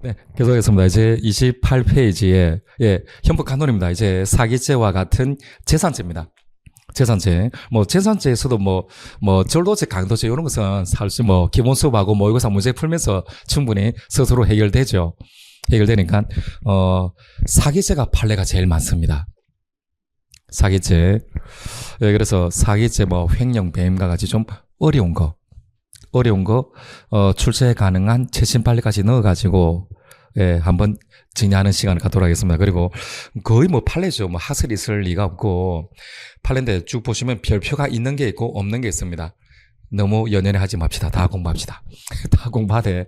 네, 계속하겠습니다. 이제 28페이지에, 예, 현법 간론입니다. 이제 사기죄와 같은 재산죄입니다. 재산죄. 재산죄에서도 절도죄, 강도죄, 이런 것은 사실 기본 수업하고 모의고사 문제 풀면서 충분히 스스로 해결되죠. 해결되니까, 사기죄가 판례가 제일 많습니다. 사기죄. 예, 그래서 사기죄, 횡령, 배임과 같이 좀 어려운 거, 출제 가능한 최신 판례까지 넣어가지고, 예, 한번 정리하는 시간을 갖도록 하겠습니다. 그리고 거의 판례죠. 하슬 있을 리가 없고, 판례인데 쭉 보시면 별표가 있는 게 있고 없는 게 있습니다. 너무 연연해 하지 맙시다. 다 공부합시다. 다 공부하되.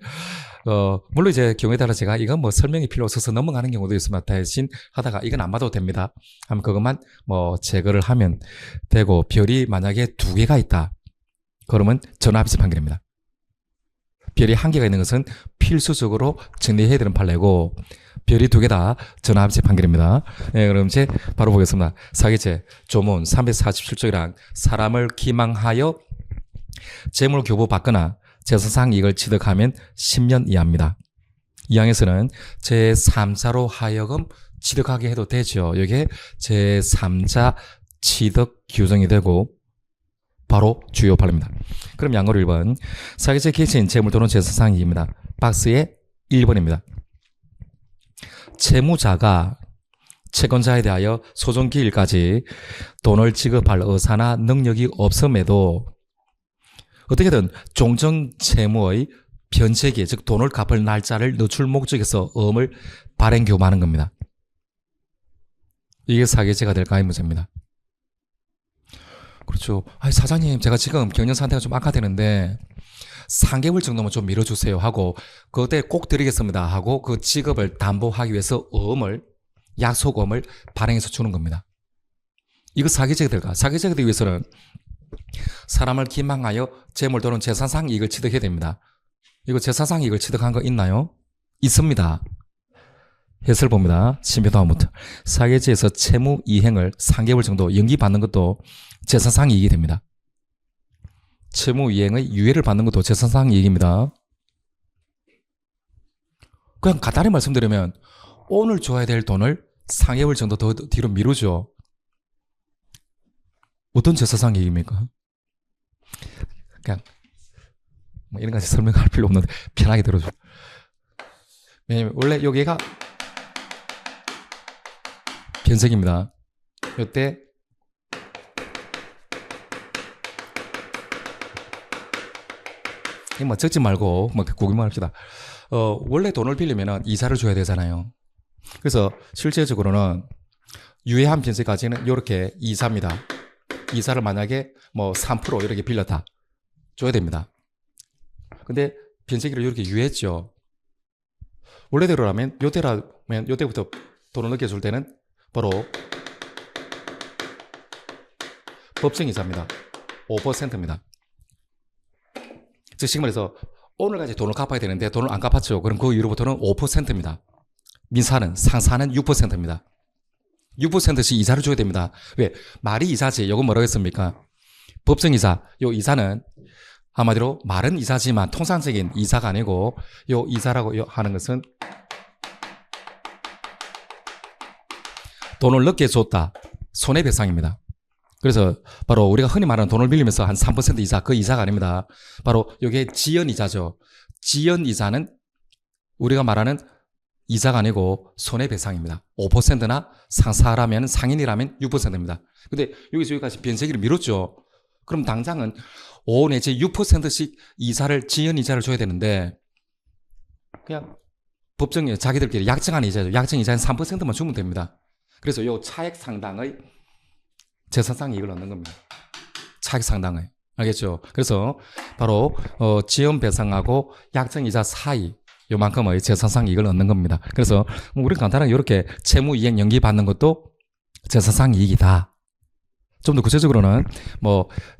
물론 이제 경우에 따라 제가 이건 설명이 필요 없어서 넘어가는 경우도 있으면 대신 하다가 이건 안 봐도 됩니다. 하면 그것만 제거를 하면 되고, 별이 만약에 2개가 있다. 그러면 전화합의체 판결입니다. 별이 1개가 있는 것은 필수적으로 정리해야 되는 판례고, 별이 2개다 전화합의체 판결입니다. 예, 그럼 이제 바로 보겠습니다. 사기죄 조문 347조이랑 사람을 기망하여 재물 교부받거나 재산상 이익을 취득하면 10년 이하입니다. 이 항에서는 제3자로 하여금 취득하게 해도 되죠. 여기에 제3자 취득 규정이 되고 바로 주요 판례입니다. 그럼 양어로 1번 사기죄 개시인 재물 또는 재산상 이익입니다. 박스에 1번입니다. 채무자가 채권자에 대하여 소정 기일까지 돈을 지급할 의사나 능력이 없음에도 어떻게든 종전 채무의 변제기, 즉 돈을 갚을 날짜를 늦출 목적에서 어음을 발행 교부하는 겁니다. 이게 사기죄가 될까 이 문제입니다. 그렇죠. 사장님, 제가 지금 경영 상태가 좀 악화되는데 3개월 정도만 좀 밀어주세요 하고 그때 꼭 드리겠습니다 하고 그 지급을 담보하기 위해서 어음을, 약속어음을 발행해서 주는 겁니다. 이거 사기죄가 될까? 사기죄가 되기 위해서는 사람을 기망하여 재물 또는 재산상 이익을 취득해야 됩니다. 이거 재산상 이익을 취득한 거 있나요? 있습니다. 해설 봅니다. 신비다음부터 사기죄에서 채무 이행을 3개월 정도 연기받는 것도 재산상 이익이 됩니다. 채무 이행의 유예를 받는 것도 재산상 이익입니다. 그냥 간단히 말씀드리면 오늘 줘야 될 돈을 3개월 정도 더 뒤로 미루죠. 어떤 재산상 이익입니까? 그냥 이런 까지 설명할 필요 없는데 편하게 들어줘. 왜냐면 원래 여기가 변색입니다. 이때 적지 말고 고기만 합시다. 원래 돈을 빌리면 이자를 줘야 되잖아요. 그래서 실제적으로는 유예한 변제까지는 이렇게 이자입니다. 이자를 만약에 3% 이렇게 빌렸다 줘야 됩니다. 근데 변제기를 이렇게 유예했죠. 원래대로라면 요때부터 돈을 늦게 줄 때는 바로 법정이자입니다. 5%입니다. 즉 지금 말해서 오늘까지 돈을 갚아야 되는데 돈을 안 갚았죠. 그럼 그 이후로부터는 5%입니다. 민사는, 상사는 6%입니다. 6%씩 이자를 줘야 됩니다. 왜? 말이 이자지. 이건 뭐라고 했습니까? 법정이자. 요 이자는 한마디로 말은 이자지만 통상적인 이자가 아니고 요 이자라고 하는 것은 돈을 늦게 줬다. 손해배상입니다. 그래서 바로 우리가 흔히 말하는 돈을 빌리면서 한 3% 이자, 그 이자가 아닙니다. 바로 이게 지연이자죠. 지연이자는 우리가 말하는 이자가 아니고 손해배상입니다. 5%나 상사라면, 상인이라면 6%입니다. 근데 여기서 여기까지 변제기를 미뤘죠. 그럼 당장은 5 내지 6%씩 이자를, 지연이자를 줘야 되는데 그냥 법정에 자기들끼리 약정한 이자죠. 약정 이자는 3%만 주면 됩니다. 그래서 요 차액 상당의 재산상 이익을 얻는 겁니다. 차익 상당의. 알겠죠? 그래서 바로 지연 배상하고 약정 이자 사이 요만큼의 재산상 이익을 얻는 겁니다. 그래서 우리는 간단하게 이렇게 채무 이행 연기 받는 것도 재산상 이익이다. 좀 더 구체적으로는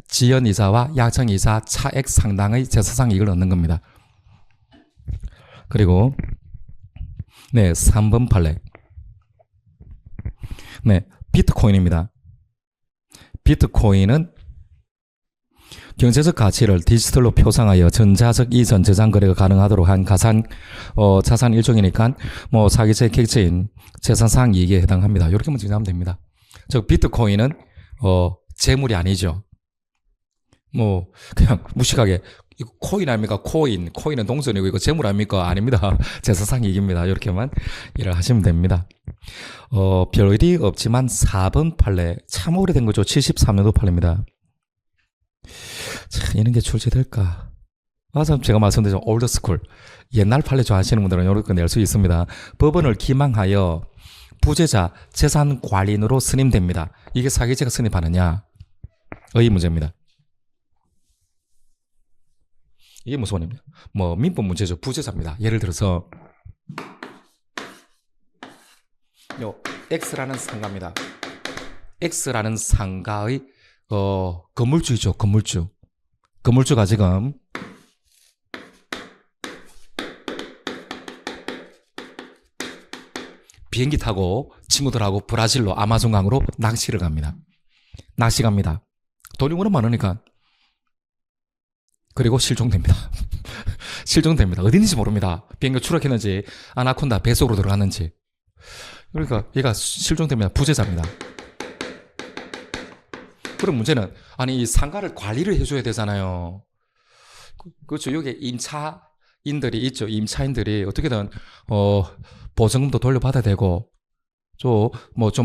지연 이자와 약정 이자 차액 상당의 재산상 이익을 얻는 겁니다. 그리고 3번 판례. 비트코인입니다. 비트코인은 경제적 가치를 디지털로 표상하여 전자적 이전 저장 거래가 가능하도록 한 가상 자산 일종이니까 뭐 사기죄 객체인 재산상 이익에 해당합니다. 이렇게 먼저 정리하면 됩니다. 즉 비트코인은 재물이 아니죠. 뭐 그냥 무식하게 이거 코인 아닙니까? 코인은 동전이고 이거 재물 아닙니까? 아닙니다. 재산상 이익입니다. 이렇게만 이해를 하시면 됩니다. 별일이 없지만 4번 판례 참 오래된 거죠. 73년도 판례입니다. 참 이런 게 출제될까? 맞아, 제가 말씀드린 올드스쿨 옛날 판례 좋아하시는 분들은 이렇게 낼 수 있습니다. 법원을 기망하여 부재자 재산 관리인으로 선임됩니다. 이게 사기죄가 선임하느냐? 의 문제입니다. 이게 무슨 원입니다. 뭐 민법 문제죠. 부재자입니다. 예를 들어서 요 X라는 상가입니다. X라는 상가의 건물주이죠. 건물주가 지금 비행기 타고 친구들하고 브라질로 아마존강으로 낚시를 갑니다. 낚시 갑니다. 돈이 워낙 많으니까. 그리고 실종됩니다. 실종됩니다. 어디 있는지 모릅니다. 비행기 추락했는지 아나콘다 뱃속으로 들어갔는지. 그러니까 얘가 실종됩니다. 부재자입니다. 그럼 문제는 아니 이 상가를 관리를 해줘야 되잖아요. 그렇죠. 여기 임차인들이 있죠. 임차인들이 어떻게든 보증금도 돌려받아야 되고 좀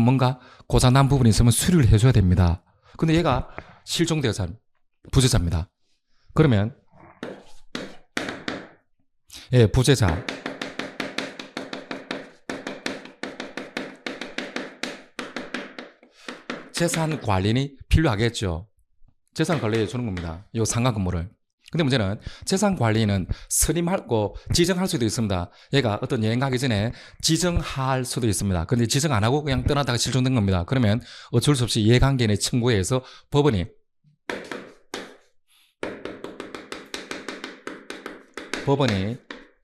뭔가 고장난 부분이 있으면 수리를 해줘야 됩니다. 근데 얘가 실종되어서 부재자입니다. 그러면 예, 부재자 재산 관리인이 필요하겠죠. 재산 관리해 주는 겁니다. 이 상가 건물을. 근데 문제는 재산 관리인은 선임하고 지정할 수도 있습니다. 얘가 어떤 여행 가기 전에 지정할 수도 있습니다. 근데 지정 안 하고 그냥 떠나다가 실종된 겁니다. 그러면 어쩔 수 없이 이해관계인의 청구에 의해서 법원이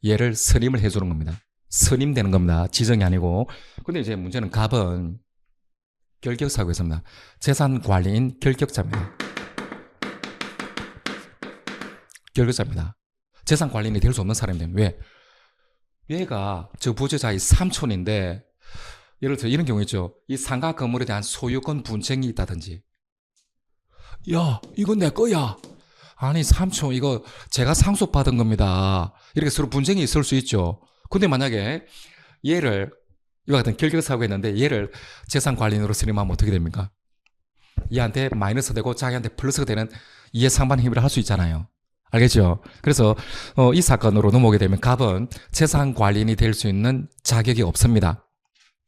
얘를 선임을 해주는 겁니다. 선임되는 겁니다. 지정이 아니고. 근데 이제 문제는 갑은 결격사고 있습니다. 재산관리인 결격자입니다. 결격자입니다. 재산관리인이 될 수 없는 사람입니다. 왜? 얘가 저 부재자의 삼촌인데 예를 들어 이런 경우 있죠. 이 상가 건물에 대한 소유권 분쟁이 있다든지 야 이건 내 거야. 아니 삼촌 이거 제가 상속받은 겁니다. 이렇게 서로 분쟁이 있을 수 있죠. 근데 만약에 얘를 이와 같은 결격사고가 있는데 얘를 재산관리인으로 선임하면 어떻게 됩니까? 얘한테 마이너스 되고 자기한테 플러스가 되는 이해상반 행위를 할 수 있잖아요. 알겠죠? 그래서 이 사건으로 넘어오게 되면 갑은 재산관리인이 될 수 있는 자격이 없습니다.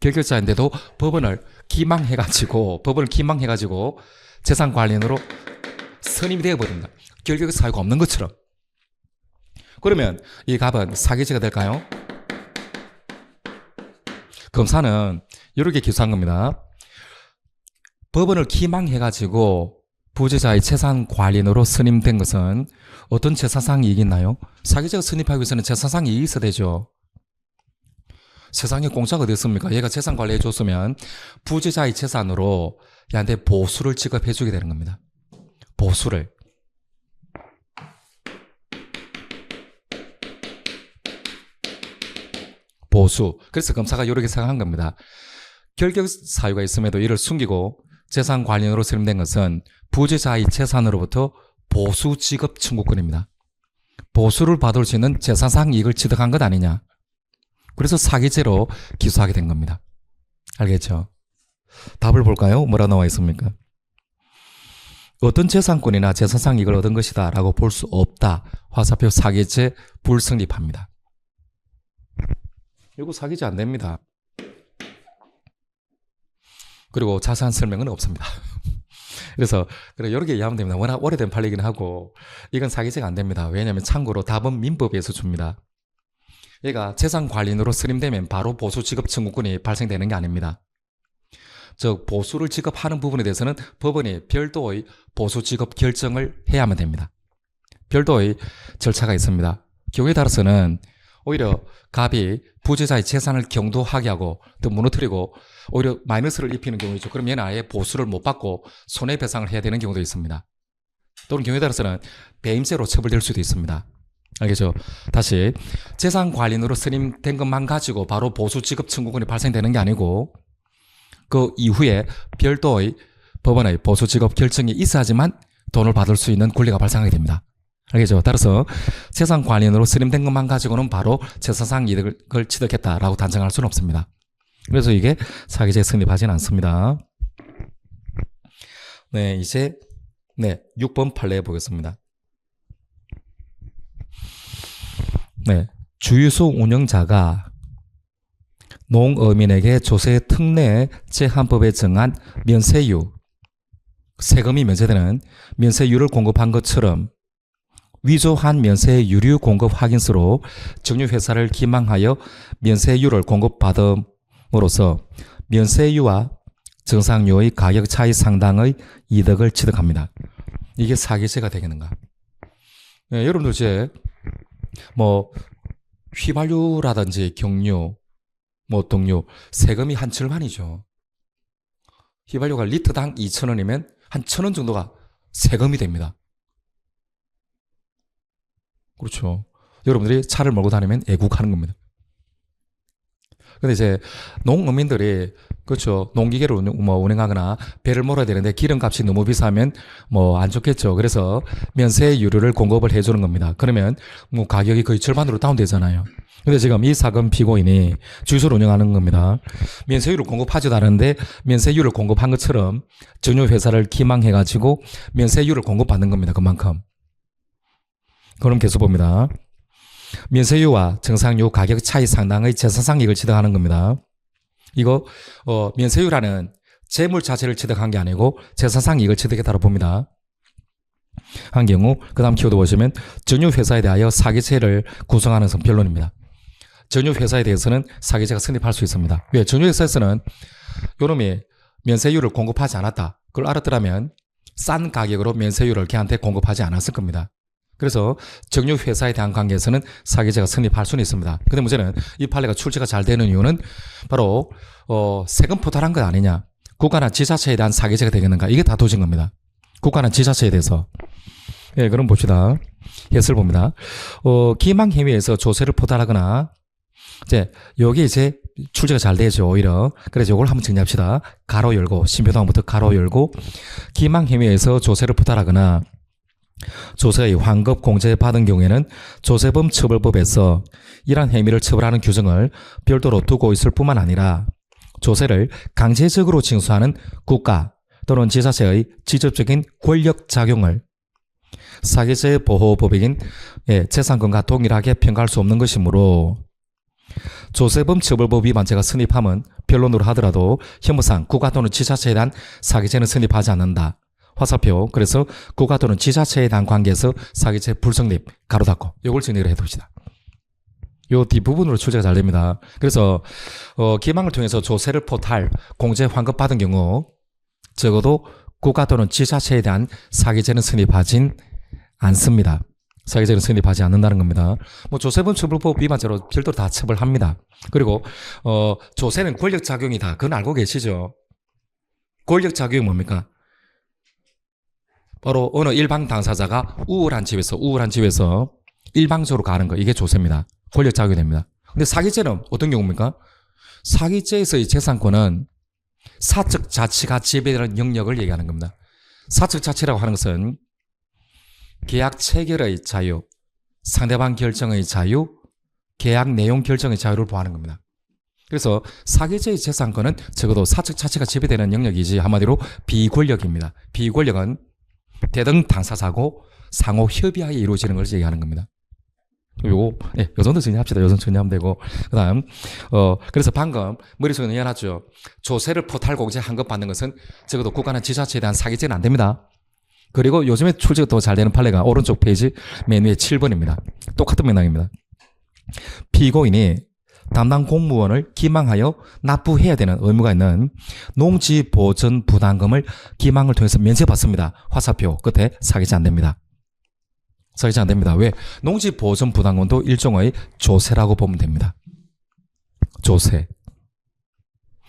결격자인데도 법원을 기망해가지고 재산관리인으로 선임이 되어버립니다. 결격 사유가 없는 것처럼. 그러면 이 갑은 사기죄가 될까요? 검사는 이렇게 기소한 겁니다. 법원을 기망해가지고 부재자의 재산관리인으로 선임된 것은 어떤 재산상 이익이 있나요? 사기죄가 선임하기 위해서는 재산상 이익이 있어야 되죠. 세상에 공짜가 어디 있습니까? 얘가 재산 관리해 줬으면 부재자의 재산으로 얘한테 보수를 지급해 주게 되는 겁니다. 보수를. 보수. 그래서 검사가 이렇게 생각한 겁니다. 결격 사유가 있음에도 이를 숨기고 재산관리인으로 선임된 것은 부재자의 재산으로부터 보수 지급 청구권입니다. 보수를 받을 수 있는 재산상 이익을 취득한 것 아니냐. 그래서 사기죄로 기소하게 된 겁니다. 알겠죠? 답을 볼까요? 뭐라 나와 있습니까? 어떤 재산권이나 재산상 이익을 얻은 것이다 라고 볼 수 없다. 화살표 사기죄 불성립합니다. 이거 사기죄 안 됩니다. 그리고 자세한 설명은 없습니다. 그래서 이렇게 이해하면 됩니다. 워낙 오래된 판례이긴 하고 이건 사기죄가 안 됩니다. 왜냐하면 참고로 답은 민법에서 줍니다. 얘가 재산관리인으로 선임되면 바로 보수 지급 청구권이 발생되는 게 아닙니다. 즉 보수를 지급하는 부분에 대해서는 법원이 별도의 보수 지급 결정을 해야만 됩니다. 별도의 절차가 있습니다. 경우에 따라서는 오히려 갑이 부재자의 재산을 경도하게 하고 또 무너뜨리고 오히려 마이너스를 입히는 경우이죠. 그럼 얘는 아예 보수를 못 받고 손해배상을 해야 되는 경우도 있습니다. 또는 경우에 따라서는 배임죄로 처벌될 수도 있습니다. 알겠죠? 다시 재산관리인으로 선임된 것만 가지고 바로 보수지급 청구권이 발생되는 게 아니고 그 이후에 별도의 법원의 보수지급 결정이 있어야지만 돈을 받을 수 있는 권리가 발생하게 됩니다. 알겠죠? 따라서 재산관리인으로 선임된 것만 가지고는 바로 재산상 이득을 취득했다라고 단정할 수는 없습니다. 그래서 이게 사기죄에 성립하지는 않습니다. 네, 이제 6번 판례 보겠습니다. 네, 주유소 운영자가 농어민에게 조세 특례 제한법에 정한 면세유, 세금이 면세되는 면세유를 공급한 것처럼 위조한 면세유류 공급 확인서로 정유회사를 기망하여 면세유를 공급받음으로써 면세유와 정상유의 가격 차이 상당의 이득을 취득합니다. 이게 사기죄가 되겠는가? 네, 여러분들 이제 휘발유라든지 경유, 등유 세금이 한 절반이죠. 휘발유가 리터당 2,000원이면 한 1,000원 정도가 세금이 됩니다. 그렇죠. 여러분들이 차를 몰고 다니면 애국하는 겁니다. 근데 이제 농어민들이 그렇죠. 농기계를 운행하거나 배를 몰아야 되는데 기름값이 너무 비싸면 안 좋겠죠. 그래서 면세유류를 공급을 해주는 겁니다. 그러면 가격이 거의 절반으로 다운되잖아요. 근데 지금 이 사건 피고인이 주유소를 운영하는 겁니다. 면세유를 공급하지도 않은데 면세유를 공급한 것처럼 정유회사를 기망해가지고 면세유를 공급받는 겁니다. 그만큼. 그럼 계속 봅니다. 면세유와 정상유 가격 차이 상당의 재산상 이익을 취득하는 겁니다. 이거 면세유라는 재물 자체를 취득한 게 아니고 재산상 이익을 취득했다고 봅니다. 한 경우 그 다음 키워드 보시면 정유회사에 대하여 사기죄를 구성하는 변론입니다. 정유회사에 대해서는 사기죄가 성립할 수 있습니다. 왜? 정유회사에서는 요놈이 면세유를 공급하지 않았다. 그걸 알았더라면 싼 가격으로 면세유를 걔한테 공급하지 않았을 겁니다. 그래서 정유회사에 대한 관계에서는 사기죄가 성립할 수는 있습니다. 근데 문제는 이 판례가 출제가 잘 되는 이유는 바로 세금 포탈한 것 아니냐. 국가나 지자체에 대한 사기죄가 되겠는가. 이게 다투진 겁니다. 국가나 지자체에 대해서. 예, 그럼 봅시다. 예를 봅니다. 기망행위에서 조세를 포탈하거나 여기 이제 출제가 잘 되죠, 오히려. 그래서 이걸 한번 정리합시다. 가로 열고, 신표다음부터 가로 열고, 기망행위에서 조세를 포탈하거나 조세의 환급 공제받은 경우에는 조세범 처벌법에서 이러한 행위를 처벌하는 규정을 별도로 두고 있을 뿐만 아니라 조세를 강제적으로 징수하는 국가 또는 지자체의 직접적인 권력작용을 사기죄 보호법익인 재산권과 동일하게 평가할 수 없는 것이므로 조세범 처벌법 위반죄가 성립하면 변론으로 하더라도 형법상 국가 또는 지자체에 대한 사기죄는 성립하지 않는다. 화살표. 그래서 국가 또는 지자체에 대한 관계에서 사기죄 불성립 가로 닫고 이걸 정리를 해둡시다. 요 뒷부분으로 출제가 잘 됩니다. 그래서 기망을 통해서 조세를 포탈, 공제 환급받은 경우 적어도 국가 또는 지자체에 대한 사기죄는 성립하진 않습니다. 사기죄는 성립하지 않는다는 겁니다. 조세범 처벌법 위반죄로 별도로 다 처벌합니다. 그리고 조세는 권력작용이다. 그건 알고 계시죠? 권력작용이 뭡니까? 바로 어느 일방 당사자가 우월한 집에서 일방적으로 가는 거, 이게 조세입니다. 권력작용이 됩니다. 근데 사기죄는 어떤 경우입니까? 사기죄에서의 재산권은 사적 자치가 지배되는 영역을 얘기하는 겁니다. 사적 자치라고 하는 것은 계약 체결의 자유, 상대방 결정의 자유, 계약 내용 결정의 자유를 보하는 겁니다. 그래서 사기죄의 재산권은 적어도 사적 자치가 지배되는 영역이지 한마디로 비권력입니다. 비권력은 대등 당사자고 상호 협의하에 이루어지는 것을 얘기하는 겁니다. 요거, 요 정도 정리합시다. 요 정도 정리하면 되고. 그 다음, 그래서 방금 머릿속에 넣어놨죠. 조세를 포탈 공제 환급 받는 것은 적어도 국가나 지자체에 대한 사기죄는 안 됩니다. 그리고 요즘에 출제가 더 잘 되는 판례가 오른쪽 페이지 맨 위에 7번입니다. 똑같은 맥락입니다. 피고인이 담당 공무원을 기망하여 납부해야 되는 의무가 있는 농지보전 부담금을 기망을 통해서 면세받습니다. 화살표 끝에 사기죄 안 됩니다. 사기죄 안 됩니다. 왜? 농지보전 부담금도 일종의 조세라고 보면 됩니다. 조세.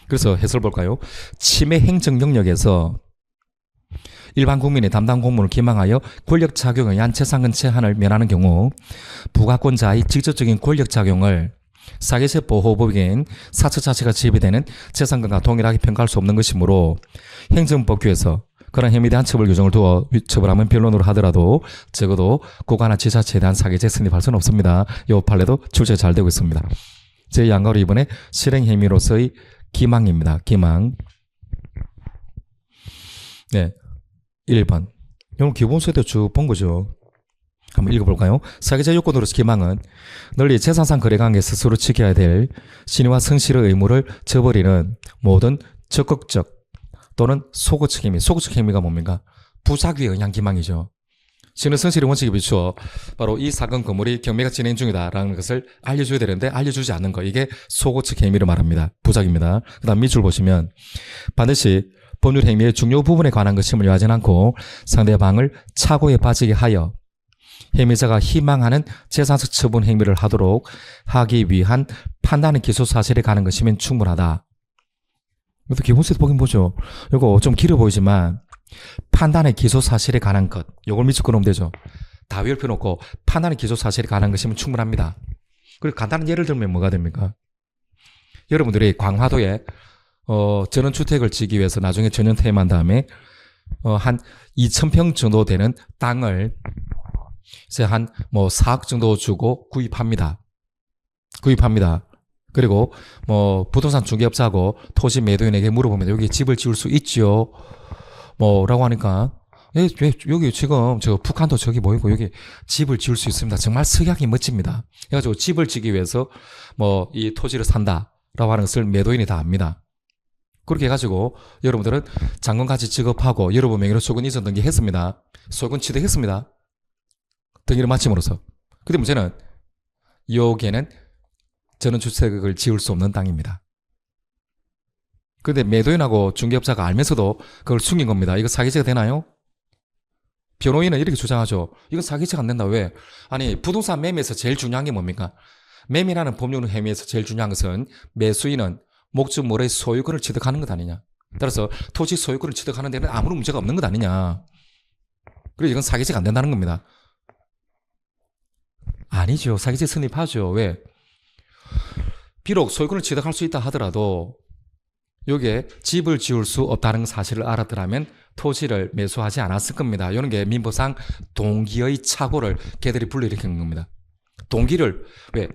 그래서 해설 볼까요? 침해 행정 영역에서 일반 국민의 담당 공무원을 기망하여 권력작용에 의한 재산권 제한을 면하는 경우 부가권자의 직접적인 권력작용을 사기체보호법인 사처 자체가 지배되는 재산권과 동일하게 평가할 수 없는 것이므로 행정법규에서 그런 혐의에 대한 처벌 규정을 두어 처벌하면 변론으로 하더라도 적어도 국가나 지자체에 대한 사기죄 성립할 수는 없습니다. 이 판례도 출제 잘 되고 있습니다. 제 양가로 이번에 실행 혐의로서의 기망입니다. 기망. 네, 1번. 이건 기본소에도 쭉 본 거죠. 한번 읽어볼까요? 사기죄 요건으로서 기망은 널리 재산상 거래관계에서 스스로 지켜야 될 신의와 성실의 의무를 저버리는 모든 적극적 또는 소극적 행위. 소극적 행위가 뭡니까? 부작위에 의한 기망이죠. 신의 성실의 원칙에 비추어 바로 이 사건 건물이 경매가 진행 중이다라는 것을 알려줘야 되는데 알려주지 않는 거. 이게 소극적 행위를 말합니다. 부작입니다. 그 다음 밑줄 보시면 반드시 법률 행위의 중요 부분에 관한 것임을 요하지 않고 상대방을 착오에 빠지게 하여 혐의자가 희망하는 재산적 처분 행위를 하도록 하기 위한 판단의 기소 사실에 가는 것이면 충분하다. 이것도 기본세도 보긴 보죠. 이거 좀 길어 보이지만 판단의 기소 사실에 관한 것, 이걸 밑줄 끊으면 되죠. 다 위협해 놓고 판단의 기소 사실에 관한 것이면 충분합니다. 그리고 간단한 예를 들면 뭐가 됩니까? 여러분들이 광화도에 전원주택을 지기 위해서 나중에 전원 퇴임한 다음에 한 2,000평 정도 되는 땅을 이제 한 4억 정도 주고 구입합니다. 그리고 부동산 중개업자하고 토지 매도인에게 물어보면 여기 집을 지을 수 있죠? 라고 하니까 여기 지금 저 북한도 저기 보이고 여기 집을 지을 수 있습니다. 정말 석양이 멋집니다. 그래가지고 집을 지기 위해서 이 토지를 산다라고 하는 것을 매도인이 다 압니다. 그렇게 해가지고 여러분들은 장관같이 지급하고 여러분 명의로 소유권 이전 등기했습니다. 소유권 취득했습니다. 등기를 마침으로써. 근데 문제는 여기에는 전원주택을 지을 수 없는 땅입니다. 그런데 매도인하고 중개업자가 알면서도 그걸 숨긴 겁니다. 이거 사기죄가 되나요? 변호인은 이렇게 주장하죠. 이건 사기죄가 안 된다. 왜? 아니 부동산 매매에서 제일 중요한 게 뭡니까? 매매라는 법률 행위에서 제일 중요한 것은 매수인은 목적물의 소유권을 취득하는 것 아니냐. 따라서 토지 소유권을 취득하는 데는 아무런 문제가 없는 것 아니냐. 그래서 이건 사기죄가 안 된다는 겁니다. 아니죠. 사기죄 성립하죠. 왜? 비록 소유권을 취득할 수 있다 하더라도 여기에 집을 지을 수 없다는 사실을 알았더라면 토지를 매수하지 않았을 겁니다. 이런 게 민법상 동기의 착오를 걔들이 불러일으킨 겁니다. 왜?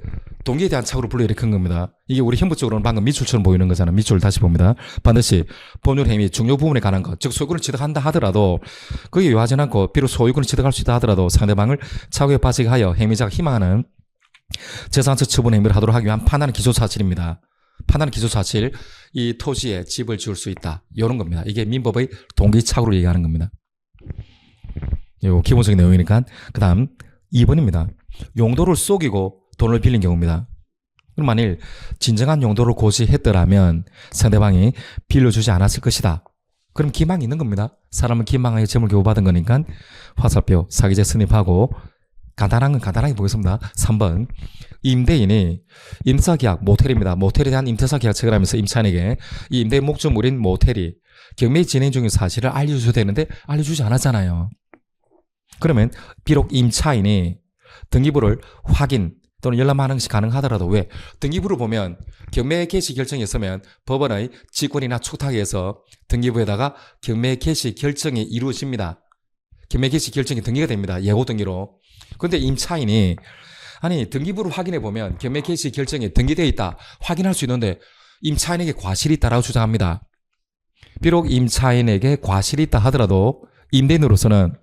동기에 대한 착오를 불러일으킨 겁니다. 이게 우리 형법적으로는 방금 밑줄처럼 보이는 거잖아요. 밑줄 다시 봅니다. 반드시 법률 행위 중요 부분에 관한 것, 즉 소유권을 취득한다 하더라도 그게 요하지 않고 비록 소유권을 취득할 수 있다 하더라도 상대방을 착오에 빠지게 하여 행위자가 희망하는 재산적 처분 행위를 하도록 하기 위한 판단의 기소 사실입니다. 판단의 기소 사실, 이 토지에 집을 지을 수 있다. 이런 겁니다. 이게 민법의 동기 착오를 얘기하는 겁니다. 이거 기본적인 내용이니까. 그 다음 2번입니다. 용도를 속이고 돈을 빌린 경우입니다. 그럼 만일 진정한 용도를 고지했더라면 상대방이 빌려주지 않았을 것이다. 그럼 기망이 있는 겁니다. 사람은 기망하여 점을 교부받은 거니까 화살표, 사기죄 성립하고 간단한 건 간단하게 보겠습니다. 3번. 임대인이 임차계약, 모텔입니다. 모텔에 대한 임대차 계약 체결 하면서 임차인에게 이 임대 목적물인 모텔이 경매 진행 중인 사실을 알려줘야 되는데 알려주지 않았잖아요. 그러면 비록 임차인이 등기부를 확인 또는 열람하는 것이 가능하더라도 왜? 등기부를 보면 경매 개시 결정이 있으면 법원의 직권이나 촉탁에 서 등기부에다가 경매 개시 결정이 이루어집니다. 경매 개시 결정이 등기가 됩니다. 예고 등기로. 그런데 임차인이 아니 등기부를 확인해 보면 경매 개시 결정이 등기되어 있다 확인할 수 있는데 임차인에게 과실이 있다라고 주장합니다. 비록 임차인에게 과실이 있다 하더라도 임대인으로서는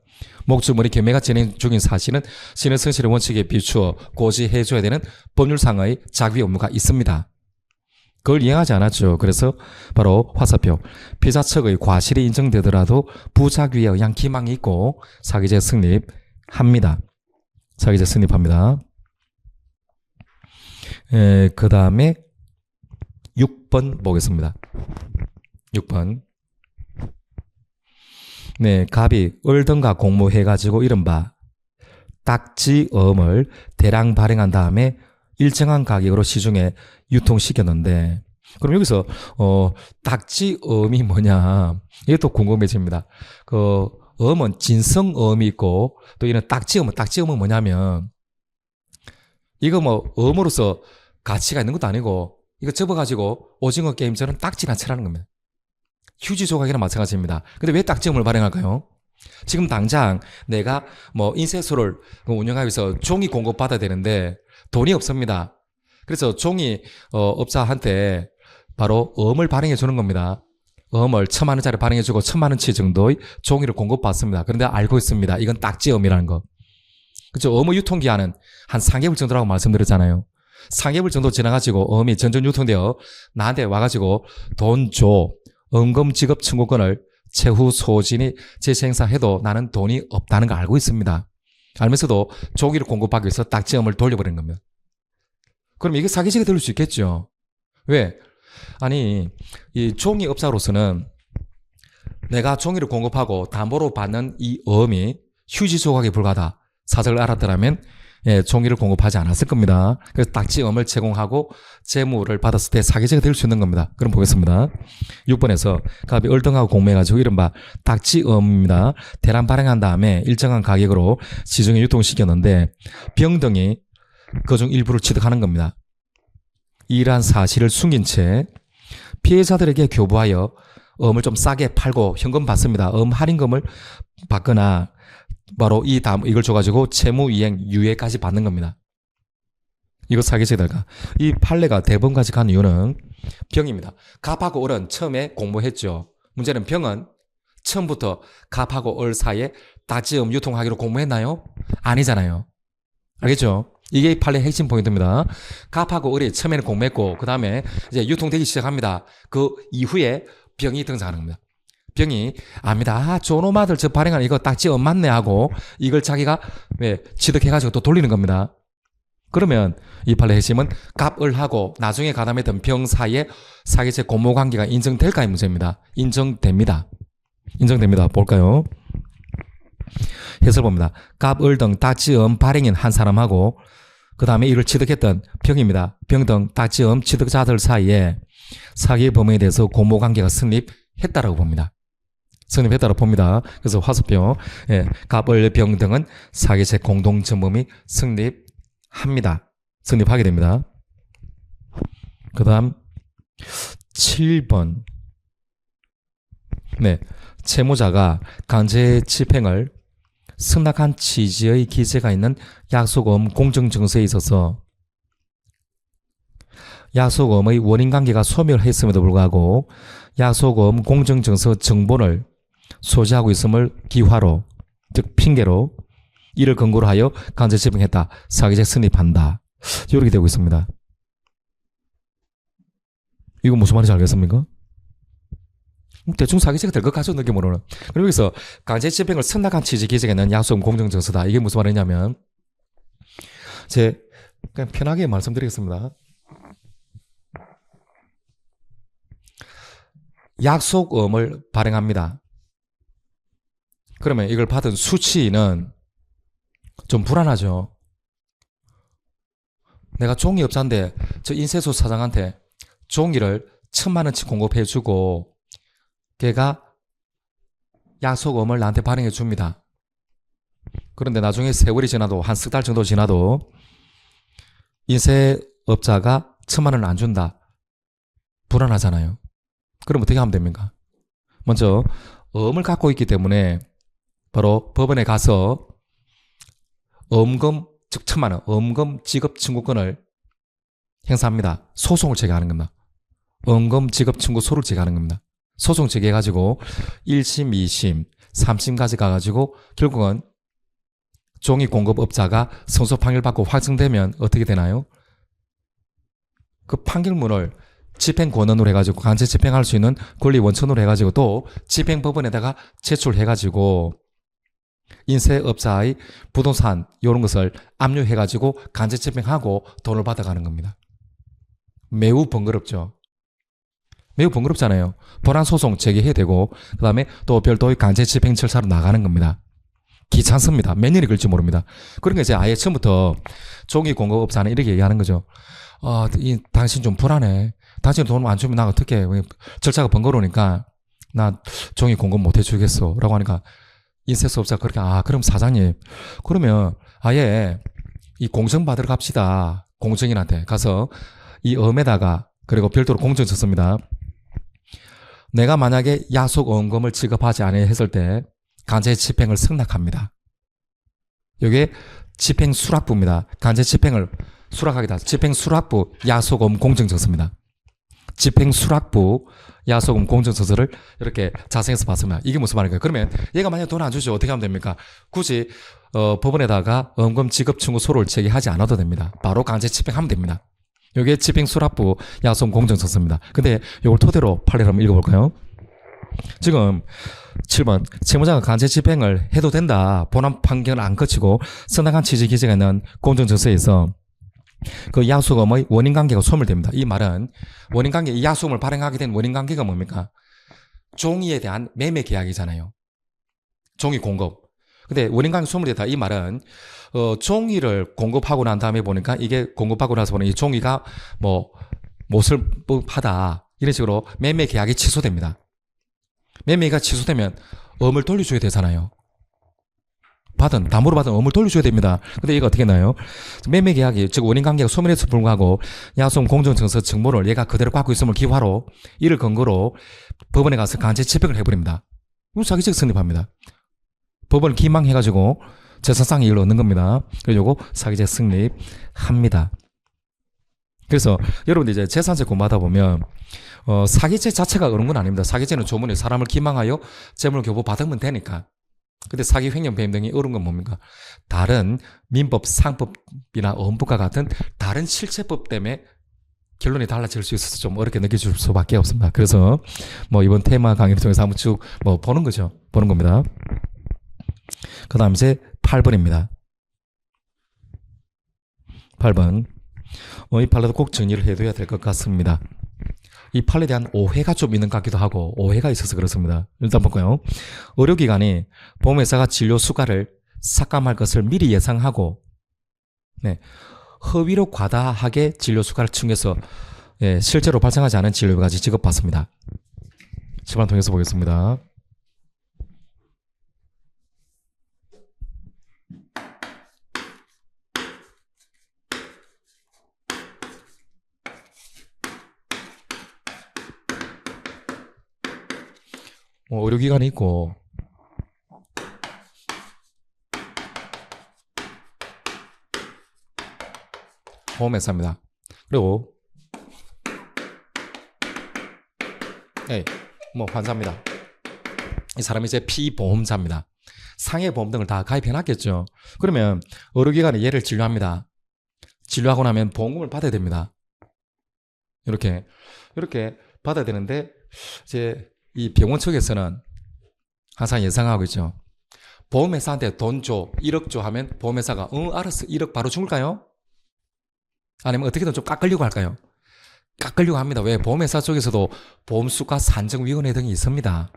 목적물이 경매가 진행 중인 사실은 신의 성실의 원칙에 비추어 고지해줘야 되는 법률상의 자기 업무가 있습니다. 그걸 이행하지 않았죠. 그래서 바로 화살표, 피자 측의 과실이 인정되더라도 부작위에 의한 기망이 있고 사기죄 성립합니다. 사기죄 성립합니다. 그 다음에 6번 보겠습니다. 6번. 네, 갑이 을등가 공모해가지고 이른바 딱지엄을 대량 발행한 다음에 일정한 가격으로 시중에 유통시켰는데, 그럼 여기서 딱지엄이 뭐냐? 이게 또 궁금해집니다. 엄은 진성엄이 있고 또 이런 딱지엄은 뭐냐면 이거 뭐 엄으로서 가치가 있는 것도 아니고 이거 접어가지고 오징어 게임처럼 딱지나 치라는 겁니다. 휴지 조각이랑 마찬가지입니다. 근데 왜 딱지엄을 발행할까요? 지금 당장 내가 뭐 인쇄소를 운영하기 위해서 종이 공급받아야 되는데 돈이 없습니다. 그래서 종이 업자한테 바로 엄을 발행해 주는 겁니다. 엄을 1,000만 원짜리 발행해 주고 1,000만 원치 정도의 종이를 공급받습니다. 그런데 알고 있습니다. 이건 딱지엄이라는 거. 그렇죠? 엄의 유통기한은 한 3개월 정도라고 말씀드렸잖아요. 3개월 정도 지나가지고 엄이 전전 유통되어 나한테 와가지고 돈 줘. 엄금 지급 청구권을 채후 소진이 재생사해도 나는 돈이 없다는 걸 알고 있습니다. 알면서도 종이를 공급하기 위해서 딱지엄을 돌려버리는 겁니다. 그럼 이게 사기죄가 될 수 있겠죠. 왜? 아니 이 종이 업자로서는 내가 종이를 공급하고 담보로 받는 이 엄이 휴지 조각에 불과하다 사정을 알았더라면 종이를 공급하지 않았을 겁니다. 그래서 딱지엄을 제공하고 재무를 받았을 때 사기죄가 될 수 있는 겁니다. 그럼 보겠습니다. 6번에서 갑이 얼등하고 공매해가지고 이른바 딱지엄입니다. 대란 발행한 다음에 일정한 가격으로 시중에 유통시켰는데 병등이 그중 일부를 취득하는 겁니다. 이러한 사실을 숨긴 채 피해자들에게 교부하여 엄을 좀 싸게 팔고 현금 받습니다. 엄 할인금을 받거나 바로 이걸 줘가지고 채무이행 유예까지 받는 겁니다. 이거 사기죄다. 이 판례가 대법원까지 간 이유는 병입니다. 갑하고 을은 처음에 공모했죠. 문제는 병은 처음부터 갑하고 을 사이에 딱지엄 유통하기로 공모했나요? 아니잖아요. 알겠죠? 이게 이 판례의 핵심 포인트입니다. 갑하고 을이 처음에는 공모했고 그 다음에 이제 유통되기 시작합니다. 그 이후에 병이 등장하는 겁니다. 병이 압니다. 저놈아들 저 발행한 이거 딱지엄 맞네 하고 이걸 자기가 취득해가지고 또 돌리는 겁니다. 그러면 이 판례의 핵심은 갑을하고 나중에 가담했던 병 사이에 사기죄 공모관계가 인정될까의 문제입니다. 인정됩니다. 인정됩니다. 볼까요? 해설 봅니다. 갑, 을 등 딱지엄 발행인 한 사람하고 그 다음에 이를 취득했던 병입니다. 병 등 딱지엄 취득자들 사이에 사기 범위에 대해서 공모관계가 성립했다라고 봅니다. 성립했다고 봅니다. 그래서 화수표 갑, 을, 병 등은 사기죄 공동전범이 성립합니다. 성립하게 됩니다. 그 다음 7번 채무자가 강제 집행을 승낙한 취지의 기재가 있는 약속엄 공정증서에 있어서 약속엄의 원인관계가 소멸했음에도 불구하고 약속엄 공정증서 정본을 소지하고 있음을 기화로 즉 핑계로 이를 근거로 하여 강제 집행했다. 사기죄 성립한다. 이렇게 되고 있습니다. 이거 무슨 말인지 알겠습니까? 대충 사기죄가 될 것 같죠, 느낌으로는. 그리고 여기서 강제 집행을 승낙한 취지 기재가 있는 약속엄 공정증서다. 이게 무슨 말이냐면 그냥 편하게 말씀드리겠습니다. 약속엄을 발행합니다. 그러면 이걸 받은 수취인은 좀 불안하죠. 내가 종이업자인데 저 인쇄소 사장한테 종이를 1,000만 원치 공급해주고 걔가 약속엄을 나한테 발행해 줍니다. 그런데 나중에 세월이 지나도 한 석 달 정도 지나도 인쇄업자가 1,000만 원을 안 준다. 불안하잖아요. 그럼 어떻게 하면 됩니까? 먼저 엄을 갖고 있기 때문에 바로 법원에 가서 엄금 즉 1,000만 원 엄금 지급 청구권을 행사합니다. 소송을 제기하는 겁니다. 엄금 지급 청구소를 제기하는 겁니다. 소송 제기해가지고 1심, 2심, 3심까지 가가지고 결국은 종이 공급업자가 선소 판결받고 확정되면 어떻게 되나요? 그 판결문을 집행권원으로 해가지고 강제 집행할 수 있는 권리 원천으로 해가지고 또 집행법원에다가 제출해가지고 인쇄업자의 부동산 이런 것을 압류해가지고 강제 집행하고 돈을 받아가는 겁니다. 매우 번거롭죠. 매우 번거롭잖아요. 본안소송 제기해야 되고 그 다음에 또 별도의 강제 집행 절차로 나가는 겁니다. 귀찮습니다. 몇 년이 걸릴지 모릅니다. 그러니까 이제 아예 처음부터 종이 공급업자는 이렇게 얘기하는 거죠. 당신 좀 불안해. 당신 돈 안 주면 나 어떻게 절차가 번거로우니까 나 종이 공급 못 해주겠어 라고 하니까 인쇄소업자 그렇게 그럼 사장님 그러면 아예 이 공증 받으러 갑시다. 공증인한테 가서 이 엄에다가 그리고 별도로 공증 썼습니다. 내가 만약에 야속어음금을 지급하지 않아 했을 때 간제 집행을 승낙합니다. 이게 집행 수락부입니다. 간제 집행을 수락하겠다. 집행 수락부 야속어음 공증 썼습니다. 집행 수락부 야속음 공증서서를 이렇게 자세해서 봤습니다. 이게 무슨 말인가요? 그러면 얘가 만약 돈 안 주죠. 어떻게 하면 됩니까? 굳이 법원에다가 엄금 지급 청구 소를 제기하지 않아도 됩니다. 바로 강제 집행하면 됩니다. 이게 집행 수락부 야속음 공증서서입니다. 근데 이걸 토대로 판례를 한번 읽어볼까요? 지금 7번 채무자가 간제 집행을 해도 된다. 본안 판결을 안 거치고 선악한 취지 기재가 있는 공증서서에서 그 야속음의 원인관계가 소멸됩니다. 이 말은 원인관계, 이 야속음을 발행하게 된 원인관계가 뭡니까? 종이에 대한 매매 계약이잖아요. 종이 공급. 근데 원인관계 소멸되다 이 말은 종이를 공급하고 난 다음에 보니까 이게 공급하고 나서 보니 이 종이가 뭐 못쓸 법하다 이런 식으로 매매 계약이 취소됩니다. 매매가 취소되면 엄을 돌려줘야 되잖아요. 담보로 받은 엄을 돌려줘야 됩니다. 근데 얘가 어떻게 나요? 매매 계약이, 즉 원인관계가 소멸해서 불구하고 야속음 공증증서 증보를 얘가 그대로 갖고 있음을 기화로 이를 근거로 법원에 가서 간제 집행을 해버립니다. 이건 사기죄가 성립합니다. 법원을 기망해가지고 재산상의 이익을 얻는 겁니다. 그래서 요거 사기죄 성립합니다. 그래서 여러분들 이제 재산세 공부하다 보면 사기죄 자체가 그런 건 아닙니다. 사기죄는 조문에 사람을 기망하여 재물을 교부 받으면 되니까. 근데 사기, 횡령, 배임 등이 어려운 건 뭡니까? 다른 민법, 상법이나 어음법과 같은 다른 실체법 때문에 결론이 달라질 수 있어서 좀 어렵게 느껴질 수밖에 없습니다. 그래서 뭐 이번 테마 강의를 통해서 한번 쭉 뭐 보는 거죠. 보는 겁니다. 그 다음 이제 8번입니다. 8번. 이 판례도 꼭 정리를 해둬야 될 것 같습니다. 이 판례에 대한 오해가 좀 있는 것 같기도 하고 오해가 있어서 그렇습니다. 일단 볼까요? 의료기관이 보험회사가 진료 수가를 삭감할 것을 미리 예상하고 허위로 과다하게 진료 수가를 청구해서 실제로 발생하지 않은 진료비까지 지급받습니다. 시간 통해서 보겠습니다. 의료기관이 있고 보험회사입니다. 그리고 뭐 환자입니다. 이 사람이 이제 피보험자입니다. 상해보험 등을 다 가입해놨겠죠. 그러면 의료기관이 얘를 진료합니다. 진료하고 나면 보험금을 받아야 됩니다. 이렇게 받아야 되는데 이제 이 병원 측에서는 항상 예상하고 있죠. 보험회사한테 돈 줘, 1억 줘 하면 보험회사가 알았어, 1억 바로 줄까요? 아니면 어떻게든 좀 깎으려고 할까요? 깎으려고 합니다. 왜? 보험회사 쪽에서도 보험수가 산정위원회 등이 있습니다.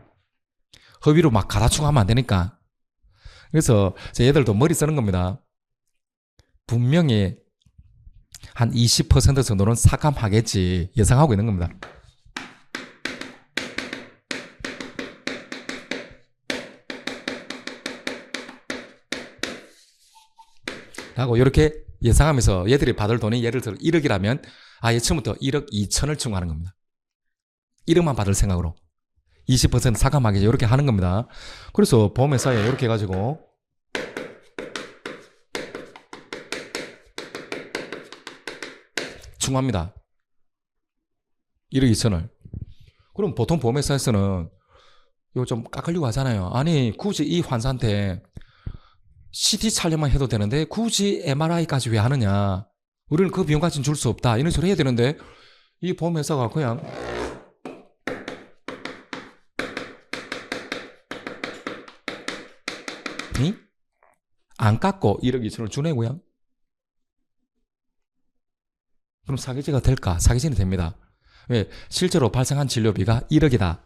허위로 막 갈아치고 하면 안 되니까. 그래서 얘들도 머리 쓰는 겁니다. 분명히 한 20% 정도는 삭감하겠지 예상하고 있는 겁니다. 하고 이렇게 예상하면서 얘들이 받을 돈이 예를 들어 1억이라면 아예 처음부터 1억 2천을 청구하는 겁니다. 1억만 받을 생각으로 20% 삭감하게 이렇게 하는 겁니다. 그래서 보험회사에 이렇게 해가지고 청구합니다. 1억 2천을. 그럼 보통 보험회사에서는 이거 좀 깎으려고 하잖아요. 아니 굳이 이 환자한테 CT 촬영만 해도 되는데 굳이 MRI까지 왜 하느냐. 우리는 그 비용까지는 줄 수 없다. 이런 소리 해야 되는데 이 보험회사가 그냥 안 깎고 1억 2천을 주네 그냥. 그럼 사기죄가 될까? 사기죄는 됩니다. 왜? 실제로 발생한 진료비가 1억이다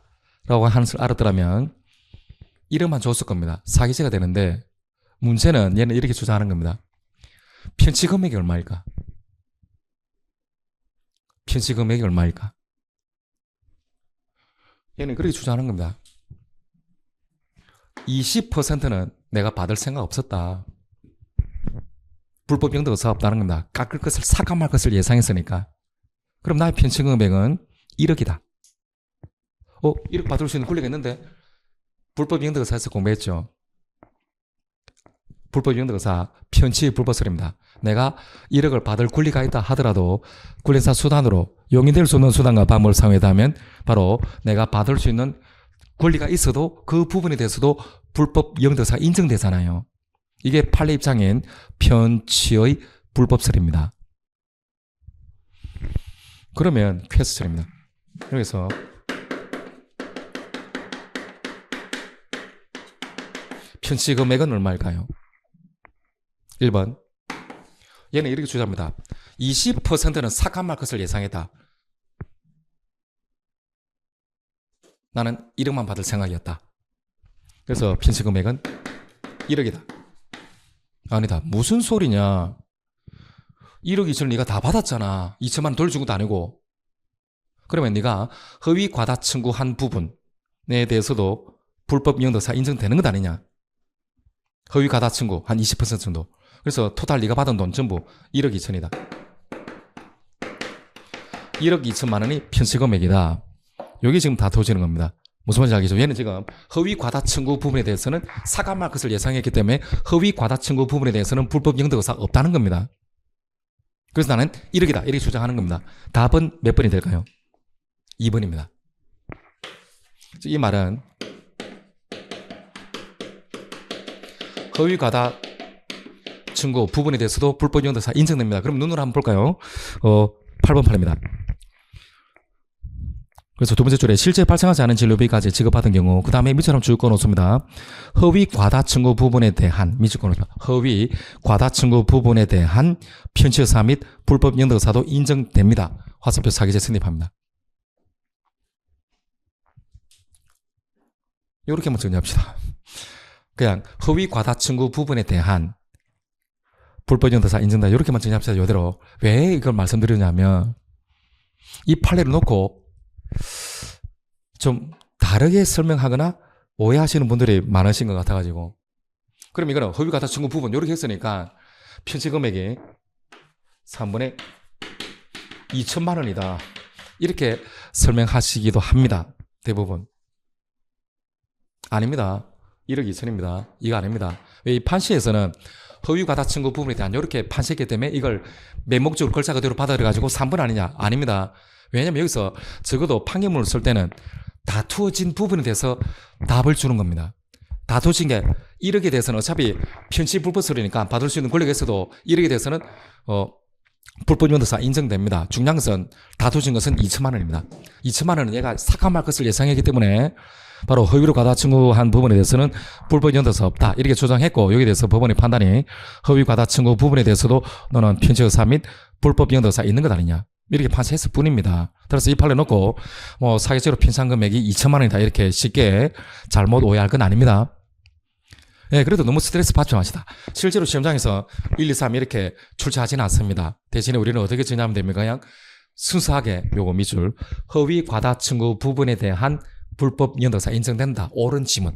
라고 하는 것을 알았더라면 1억만 줬을 겁니다. 사기죄가 되는데 문제는 얘는 이렇게 주장하는 겁니다. 편취 금액이 얼마일까? 편취 금액이 얼마일까? 얘는 그렇게 주장하는 겁니다. 20%는 내가 받을 생각 없었다. 불법 영도가 없다는 겁니다. 깎을 것을 삭감할 것을 예상했으니까. 그럼 나의 편취 금액은 1억이다. 1억 받을 수 있는 권리가 있는데 불법 영도사에서 공부했죠. 불법 영도사 편취 불법설입니다. 내가 1억을 받을 권리가 있다 하더라도 권리사 수단으로 용인될 수 없는 수단과 방법을 사용했다면 바로 내가 받을 수 있는 권리가 있어도 그 부분에 대해서도 불법 영도사 인정되잖아요. 이게 판례 입장인 편취의 불법설입니다. 그러면 퀘스천입니다. 여기서 편취 금액은 얼마일까요? 1번. 얘는 이렇게 주장합니다. 20%는 삭감할 것을 예상했다. 나는 1억만 받을 생각이었다. 그래서 편취 금액은 1억이다. 아니다. 무슨 소리냐. 1억 2천을 네가 다 받았잖아. 2천만 원 돌려준 것도 아니고. 그러면 네가 허위 과다 청구한 부분에 대해서도 불법 영도사 인정되는 것 아니냐. 허위 과다 청구 한 20% 정도. 그래서 토탈 네가 받은 돈 전부 1억 2천이다. 1억 2천만 원이 편취 금액이다. 여기 지금 다 도지는 겁니다. 무슨 말인지 알겠죠? 얘는 지금 허위 과다 청구 부분에 대해서는 삭감할 것을 예상했기 때문에 허위 과다 청구 부분에 대해서는 불법 영도가 없다는 겁니다. 그래서 나는 1억이다. 이렇게 주장하는 겁니다. 답은 몇 번이 될까요? 2번입니다. 이 말은 허위 과다 청구 부분에 대해서도 불법 영도사 인정됩니다. 그럼 눈으로 한번 볼까요? 8번 판입니다. 그래서 두 번째 줄에 실제 발생하지 않은 진료비까지 지급받은 경우 그 다음에 밑처럼 쭉 꺼놓습니다. 허위 과다 청구 부분에 대한 밑줄 꺼놓습니다. 허위 과다 청구 부분에 대한 편취의사 및 불법 영도사도 인정됩니다. 화살표 사기제 성립합니다. 이렇게 한번 정리합시다. 그냥 허위 과다 청구 부분에 대한 불법 영도사 인정다. 이렇게만 정리합시다. 이대로. 왜 이걸 말씀드리냐면 이 판례를 놓고 좀 다르게 설명하거나 오해하시는 분들이 많으신 것 같아가지고. 그럼 이거는 허위 과다 청구 부분 이렇게 했으니까 편취 금액이 3분의 2천만 원이다. 이렇게 설명하시기도 합니다. 대부분. 아닙니다. 1억 2천입니다. 이거 아닙니다. 왜 이 판시에서는 허위 과다 청구 부분에 대한 이렇게 판시했기 때문에 이걸 맹목적으로 글자 그대로 받아들여가지고 3분 아니냐? 아닙니다. 왜냐면 여기서 적어도 판결문을 쓸 때는 다투어진 부분에 대해서 답을 주는 겁니다. 다투어진 게 1억에 대해서는 어차피 편취 불법설이니까 받을 수 있는 권리가 있어도 1억에 대해서는 불법 영도사 인정됩니다. 중요한 것은 다투어진 것은 2천만 원입니다. 2천만 원은 얘가 삭감할 것을 예상했기 때문에 바로 허위로 과다 청구한 부분에 대해서는 불법 영도사 없다. 이렇게 주장했고 여기에 대해서 법원의 판단이 허위 과다 청구 부분에 대해서도 너는 편취의사 및 불법 영도사 있는 것 아니냐. 이렇게 판시했을 뿐입니다. 따라서 이 판례 놓고 사기적으로 편취한 금액이 2천만 원이다. 이렇게 쉽게 잘못 오해할 건 아닙니다. 네, 그래도 너무 스트레스 받지 마시다. 실제로 시험장에서 1, 2, 3 이렇게 출제하지는 않습니다. 대신에 우리는 어떻게 정리하면 됩니까? 그냥 순수하게 요거 밑줄 허위 과다 청구 부분에 대한 불법 영도사 인정된다. 옳은 지문.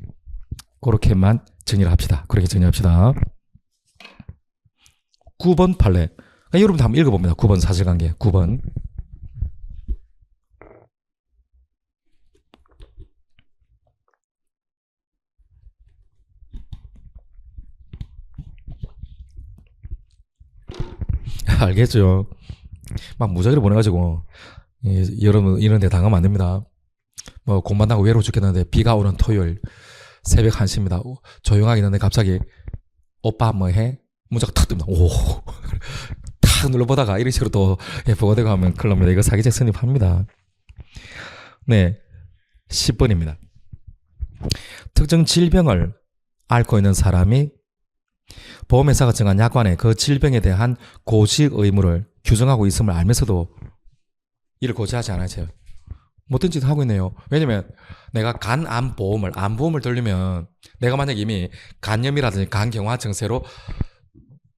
그렇게만 정리를 합시다. 그렇게 정리합시다. 9번 판례. 그러니까 여러분도 한번 읽어봅니다. 9번 사실관계. 9번. 알겠죠. 막 무작위로 보내가지고 여러분 이런 데 당하면 안 됩니다. 뭐 공부한다고 외로워 죽겠는데 비가 오는 토요일 새벽 1시입니다. 조용하게 있는데 갑자기 오빠 뭐 해? 문자가 탁 뜹니다. 오. 탁 눌러보다가 이런 식으로 또 보고되고 하면 큰일 납니다. 이거 사기죄 성립합니다. 네. 10번입니다. 특정 질병을 앓고 있는 사람이 보험회사가 정한 약관에 그 질병에 대한 고지 의무를 규정하고 있음을 알면서도 이를 고지하지 않아요. 못된 짓 하고 있네요. 왜냐면 내가 암보험을 들려면 내가 만약 이미 간염이라든지 간경화 증세로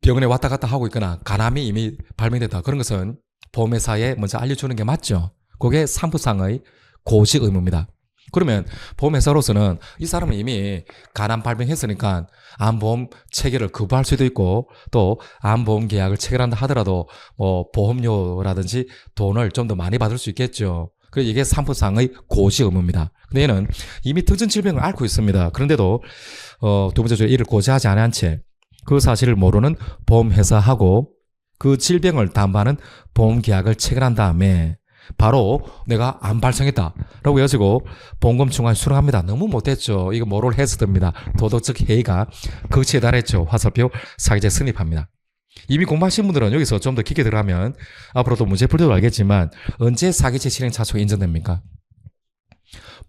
병원에 왔다 갔다 하고 있거나 간암이 이미 발명됐다. 그런 것은 보험회사에 먼저 알려주는 게 맞죠. 그게 상부상의 고지 의무입니다. 그러면 보험회사로서는 이 사람은 이미 가난 발병했으니까 암보험 체결을 거부할 수도 있고 또 암보험 계약을 체결한다 하더라도 뭐 보험료라든지 돈을 좀 더 많이 받을 수 있겠죠. 그래서 이게 상법상의 고지 의무입니다. 근데 얘는 이미 특정 질병을 앓고 있습니다. 그런데도 두 번째 주에 이를 고지하지 않은 채 그 사실을 모르는 보험회사하고 그 질병을 담보하는 보험계약을 체결한 다음에 바로 내가 암 발생했다라고 해가지고 보험금 중환 수령합니다. 너무 못했죠. 이거 모럴 해서듭니다. 도덕적 해이가 극치에 달했죠. 화살표 사기죄 성립합니다. 이미 공부하신 분들은 여기서 좀 더 깊게 들어가면 앞으로도 문제 풀려도 알겠지만 언제 사기죄 실행 차초가 인정됩니까?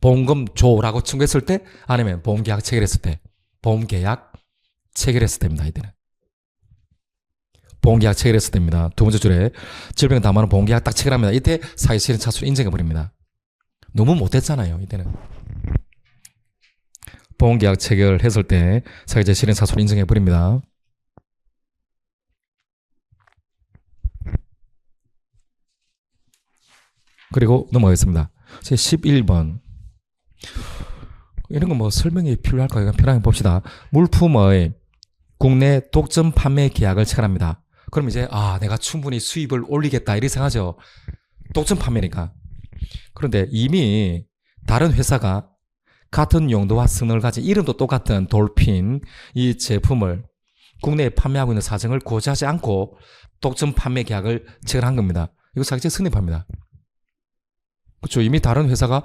보험금 줘라고 청구했을 때 아니면 보험계약 체결했을 때 보험계약 체결했을 때입니다. 이때는 보험계약 체결했을 때입니다. 두 번째 줄에 질병 담보하는 보험계약 딱 체결합니다. 이때 사기죄 실행 차초 인정해버립니다. 너무 못했잖아요. 이때는 보험계약 체결했을 때 사기죄 실행 차초를 인정해버립니다. 그리고 넘어가겠습니다. 제 11번. 이런 거 뭐 설명이 필요할까요? 편하게 봅시다. 물품의 국내 독점 판매 계약을 체결합니다. 그럼 이제 내가 충분히 수입을 올리겠다 이렇게 생각하죠. 독점 판매니까. 그런데 이미 다른 회사가 같은 용도와 성능을 가진 이름도 똑같은 돌핀 이 제품을 국내에 판매하고 있는 사정을 고지하지 않고 독점 판매 계약을 체결한 겁니다. 이거 사기죄 성립합니다. 그렇죠. 이미 다른 회사가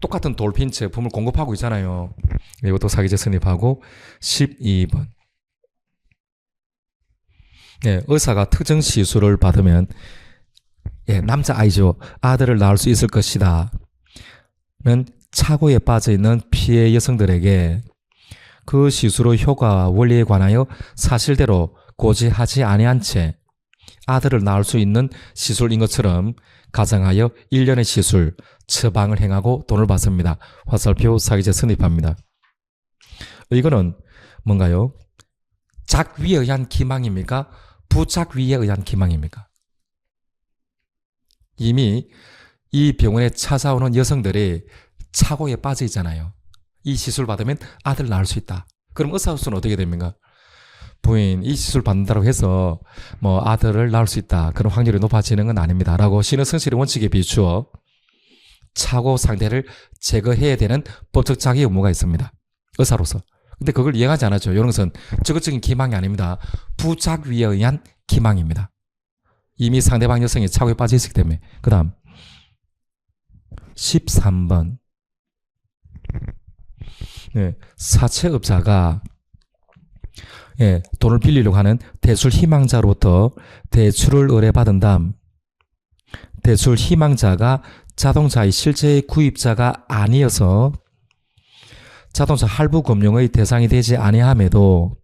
똑같은 돌핀 제품을 공급하고 있잖아요. 이것도 사기죄 성립하고 12번. 네, 의사가 특정 시술을 받으면 남자아이죠. 아들을 낳을 수 있을 것이다. 는 착오에 빠져있는 피해 여성들에게 그 시술의 효과와 원리에 관하여 사실대로 고지하지 아니한 채 아들을 낳을 수 있는 시술인 것처럼 가정하여 1년의 시술, 처방을 행하고 돈을 받습니다. 화살표 사기죄 성립합니다. 이거는 뭔가요? 작위에 의한 기망입니까? 부작위에 의한 기망입니까? 이미 이 병원에 찾아오는 여성들이 착오에 빠져 있잖아요. 이 시술 받으면 아들 낳을 수 있다. 그럼 의사로서는 어떻게 됩니까? 부인 이 시술 받는다고 해서 뭐 아들을 낳을 수 있다. 그런 확률이 높아지는 건 아닙니다. 라고 신의성실의 원칙에 비추어 착오 상태를 제거해야 되는 법적 자기 의무가 있습니다. 의사로서. 근데 그걸 이행하지 않았죠. 이런 것은 적극적인 기망이 아닙니다. 부작위에 의한 기망입니다. 이미 상대방 여성이 착오에 빠져 있기 때문에. 그 다음 13번. 네, 사채업자가 돈을 빌리려고 하는 대출 희망자로부터 대출을 의뢰받은 다음 대출 희망자가 자동차의 실제 구입자가 아니어서 자동차 할부 금융의 대상이 되지 아니함에도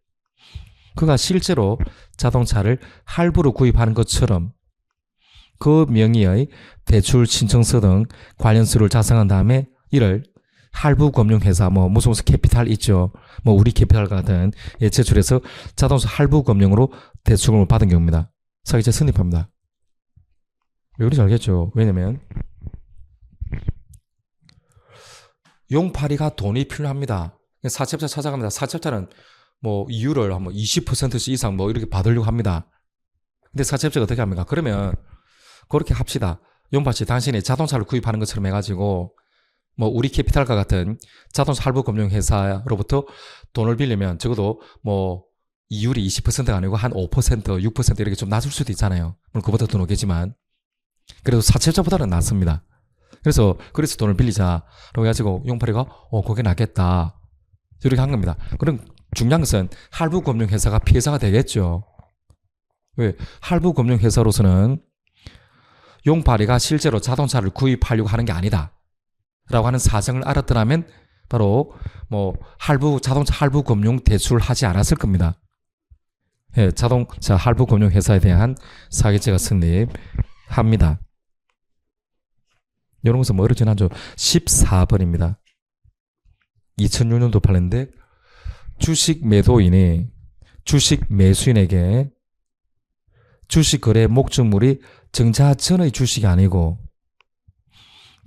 그가 실제로 자동차를 할부로 구입하는 것처럼 그 명의의 대출 신청서 등 관련 서류를 작성한 다음에 이를 할부 금융회사 무슨 캐피탈 있죠. 우리 캐피탈 같은 제출해서 자동차 할부 금융으로 대출금을 받은 경우입니다. 사기죄 성립합니다. 왜 그런지 알겠죠. 왜냐면 용팔이가 돈이 필요합니다. 사채업자 찾아갑니다. 사채업자는 이율을 20%씩 이상 이렇게 받으려고 합니다. 근데 사채업자가 어떻게 합니까? 그러면 그렇게 합시다. 용팔씨 당신이 자동차를 구입하는 것처럼 해가지고 우리 캐피탈과 같은 자동차 할부 금융 회사로부터 돈을 빌리면 적어도 이율이 20%가 아니고 한 5%, 6% 이렇게 좀 낮을 수도 있잖아요. 물론 그보다 더 높겠지만 그래도 사채업자보다는 낫습니다. 그래서 돈을 빌리자라고 해가지고 용팔이가 그게 낫겠다 이렇게 한 겁니다. 그럼 중요한 것은 할부 금융 회사가 피해자가 되겠죠. 왜? 할부 금융 회사로서는 용팔이가 실제로 자동차를 구입하려고 하는 게 아니다 라고 하는 사정을 알았더라면 바로 자동차 할부 금융 대출을 하지 않았을 겁니다. 자동차 할부 금융 회사에 대한 사기죄가 성립합니다. 이런 것은 어렵진 않죠. 14번입니다. 2006년도 판례인데 주식 매도인이 주식 매수인에게 주식 거래 목적물이 정자 전의 주식이 아니고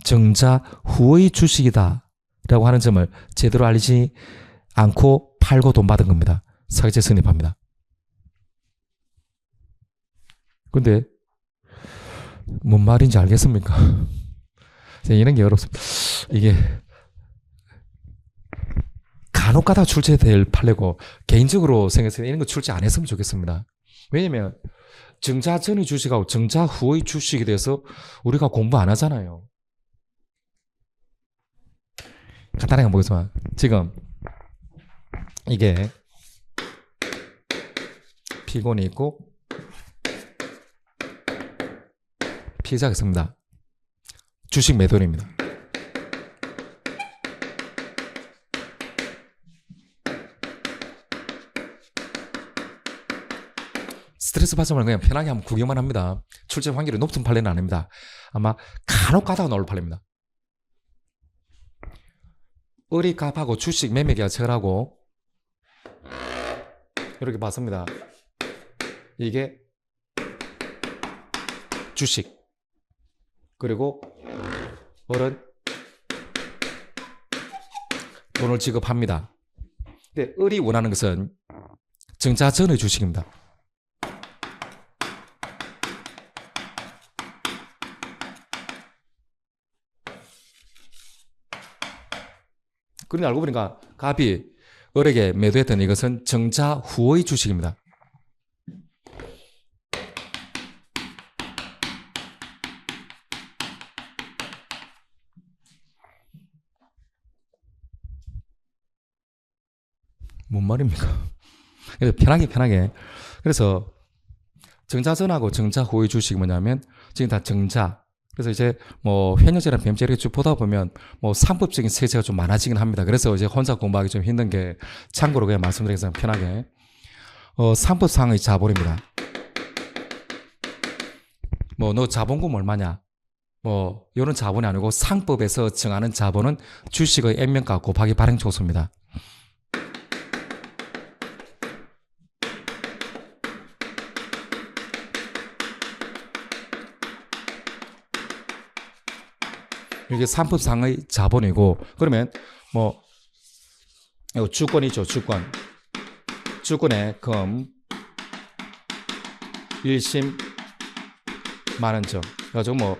정자 후의 주식이다 라고 하는 점을 제대로 알리지 않고 팔고 돈 받은 겁니다. 사기죄 성립합니다. 근데 뭔 말인지 알겠습니까? 이런 게 어렵습니다. 이게 간혹 가다 출제될 판례고 개인적으로 생각해서 이런 거 출제 안 했으면 좋겠습니다. 왜냐면 정자 전의 주식하고 정자 후의 주식에 대해서 우리가 공부 안 하잖아요. 간단하게 한번 보겠습니다. 지금 이게 피곤이 있고 피해자가 있습니다. 주식 매도입니다. 스트레스 받지 말고 그냥 편하게 한번 구경만 합니다. 출제 확률이 높은 판례는 아닙니다. 아마 간혹 가다가 나올 판례입니다. 을이값하고 주식 매매 계약 체결하고 이렇게 봤습니다. 이게 주식 그리고 을은 돈을 지급합니다. 근데 을이 원하는 것은 정자 전의 주식입니다. 그런데 알고 보니까 갑이 을에게 매도했던 이것은 정자 후의 주식입니다. 뭔 말입니까? 그래서 편하게. 그래서 정자 전하고 정자 후의 주식이 뭐냐면 지금 다 정자. 그래서 이제 뭐 현역제랑 배임제 이렇게 쭉 보다 보면 뭐 상법적인 세제가 좀 많아지긴 합니다. 그래서 이제 혼자 공부하기 좀 힘든 게 참고로 그냥 말씀드리겠습니다. 편하게. 상법상의 자본입니다. 뭐 너 자본금 얼마냐? 뭐 이런 자본이 아니고 상법에서 정하는 자본은 주식의 액면가 곱하기 발행초수입니다. 이게 상법상의 자본이고 그러면 뭐 주권이죠. 주권의 금 1심 만원점 그래가지고 뭐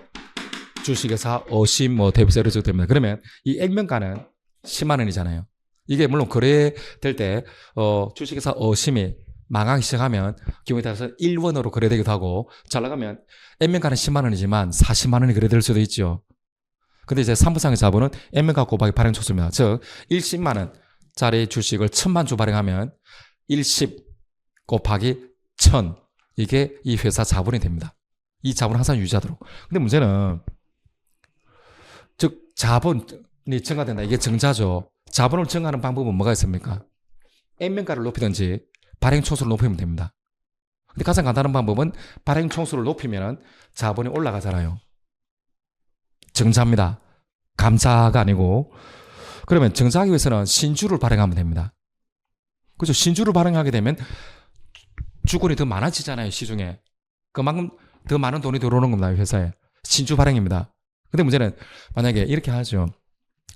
주식회사 어심 뭐 대비세로 적됩니다. 그러면 이 액면가는 10만 원이잖아요. 이게 물론 거래될 때 주식회사 어심이 망하기 시작하면 경우에 따라서 1원으로 거래되기도 하고 잘 나가면 액면가는 10만 원이지만 40만 원이 거래될 수도 있죠. 근데 이제 상부상의 자본은 액면가 곱하기 발행초수입니다. 즉 1십만 원짜리 주식을 1000만 주 발행하면 1십 곱하기 1000 이게 이 회사 자본이 됩니다. 이 자본은 항상 유지하도록. 근데 문제는 즉 자본이 증가된다. 이게 정자죠. 자본을 증가하는 방법은 뭐가 있습니까? 액면가를 높이든지 발행초수를 높이면 됩니다. 근데 가장 간단한 방법은 발행초수를 높이면 자본이 올라가잖아요. 정자입니다. 감자가 아니고. 그러면 정자하기 위해서는 신주를 발행하면 됩니다. 그렇죠? 신주를 발행하게 되면 주권이 더 많아지잖아요. 시중에. 그만큼 더 많은 돈이 들어오는 겁니다. 회사에. 신주 발행입니다. 근데 문제는 만약에 이렇게 하죠.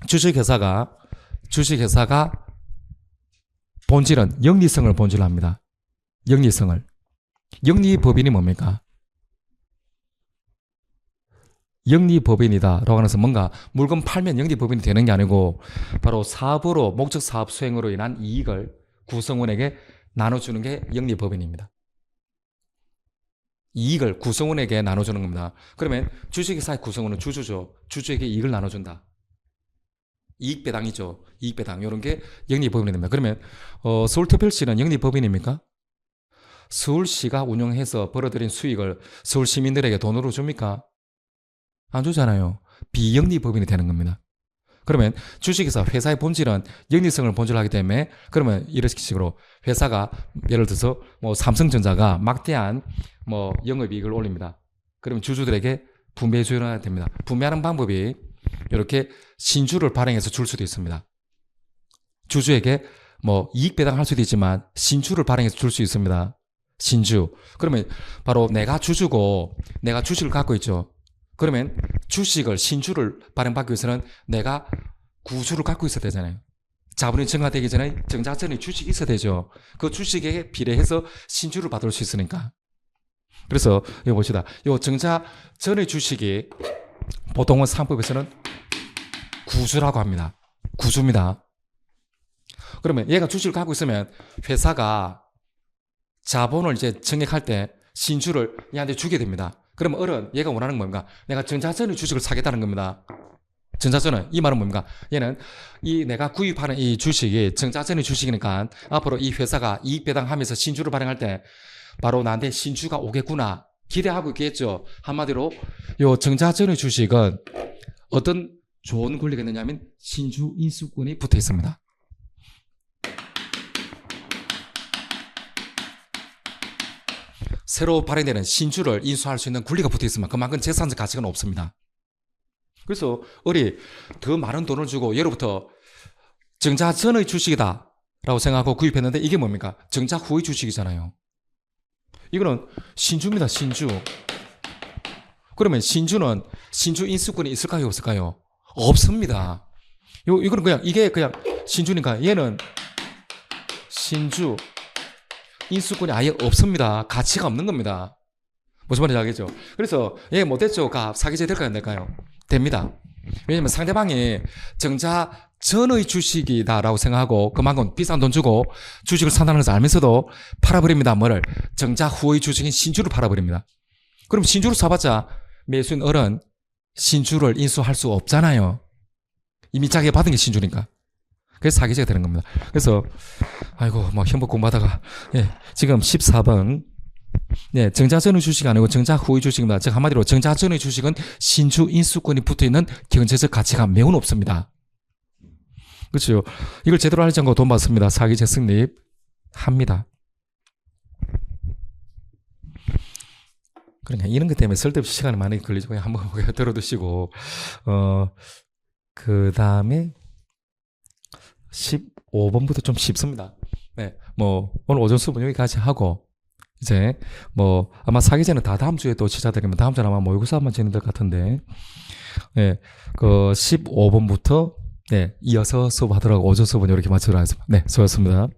주식회사가 본질은 영리성을 본질로 합니다. 영리성을. 영리법인이 뭡니까? 영리법인이다라고 하면서 뭔가 물건 팔면 영리법인이 되는 게 아니고 바로 사업으로 목적 사업 수행으로 인한 이익을 구성원에게 나눠주는 게 영리법인입니다. 이익을 구성원에게 나눠주는 겁니다. 그러면 주식회사의 구성원은 주주죠. 주주에게 이익을 나눠준다. 이익배당이죠. 이익배당 이런 게 영리법인이 됩니다. 그러면 서울특별시는 영리법인입니까? 서울시가 운영해서 벌어들인 수익을 서울 시민들에게 돈으로 줍니까? 안 주잖아요. 비영리법인이 되는 겁니다. 그러면 주식회사 회사의 본질은 영리성을 본질로 하기 때문에 그러면 이런 식으로 회사가 예를 들어서 뭐 삼성전자가 막대한 뭐 영업이익을 올립니다. 그러면 주주들에게 분배해 줘야 됩니다. 분배하는 방법이 이렇게 신주를 발행해서 줄 수도 있습니다. 주주에게 뭐 이익 배당할 수도 있지만 신주를 발행해서 줄 수 있습니다. 신주. 그러면 바로 내가 주주고 내가 주식을 갖고 있죠. 그러면 주식을, 신주를 발행받기 위해서는 내가 구주를 갖고 있어야 되잖아요. 자본이 증가되기 전에 정자전의 주식이 있어야 되죠. 그 주식에 비례해서 신주를 받을 수 있으니까. 그래서 이거 봅시다. 이 정자전의 주식이 보통은 상법에서는 구주라고 합니다. 구주입니다. 그러면 얘가 주식을 갖고 있으면 회사가 자본을 이제 증액할 때 신주를 얘한테 주게 됩니다. 그러면 얘가 원하는 건 뭡니까? 내가 정자전의 주식을 사겠다는 겁니다. 정자전은 이 말은 뭡니까? 얘는 내가 구입하는 이 주식이 정자전의 주식이니까 앞으로 이 회사가 이익 배당하면서 신주를 발행할 때 바로 나한테 신주가 오겠구나 기대하고 있겠죠. 한마디로 요 정자전의 주식은 어떤 좋은 권리가 있느냐면 신주 인수권이 붙어 있습니다. 새로 발행되는 신주를 인수할 수 있는 권리가 붙어 있으면 그만큼 재산적 가치가 없습니다. 그래서 더 많은 돈을 주고 예로부터 정자전의 주식이다 라고 생각하고 구입했는데 이게 뭡니까? 정자 후의 주식이잖아요. 이거는 신주입니다. 신주. 그러면 신주는 신주 인수권이 있을까요? 없을까요? 없습니다. 이거는 이게 그냥 신주니까 얘는 신주 인수권이 아예 없습니다. 가치가 없는 겁니다. 무슨 말인지 알겠죠? 그래서 얘 못됐죠? 사기죄 될까요? 안 될까요? 됩니다. 왜냐면 상대방이 정자전의 주식이다라고 생각하고 그만큼 비싼 돈 주고 주식을 산다는 것을 알면서도 팔아버립니다. 뭐를? 정자 후의 주식인 신주를 팔아버립니다. 그럼 신주를 사봤자 매수인 신주를 인수할 수 없잖아요. 이미 자기가 받은 게 신주니까. 그래서 사기죄가 되는 겁니다. 그래서 현법 공부하다가 지금 14번 정자전의 주식이 아니고 정자 후의 주식입니다. 즉 한마디로 정자전의 주식은 신주 인수권이 붙어있는 경제적 가치가 매우 높습니다. 그렇죠. 이걸 제대로 알지 않고 돈 받습니다. 사기죄 성립합니다. 그러니까 이런 것 때문에 쓸데없이 시간이 많이 걸리죠. 그냥 한번 들어두시고 그 다음에 15번부터 좀 쉽습니다. 오늘 오전 수업은 여기까지 하고 이제 아마 사기죄는 다 다음 주에 또 시작되면 다음 주는 아마 모의고사 한번 진행될 것 같은데 그 15번부터 이어서 수업하도록 오전 수업은 이렇게 마치도록 하겠습니다. 수고하셨습니다.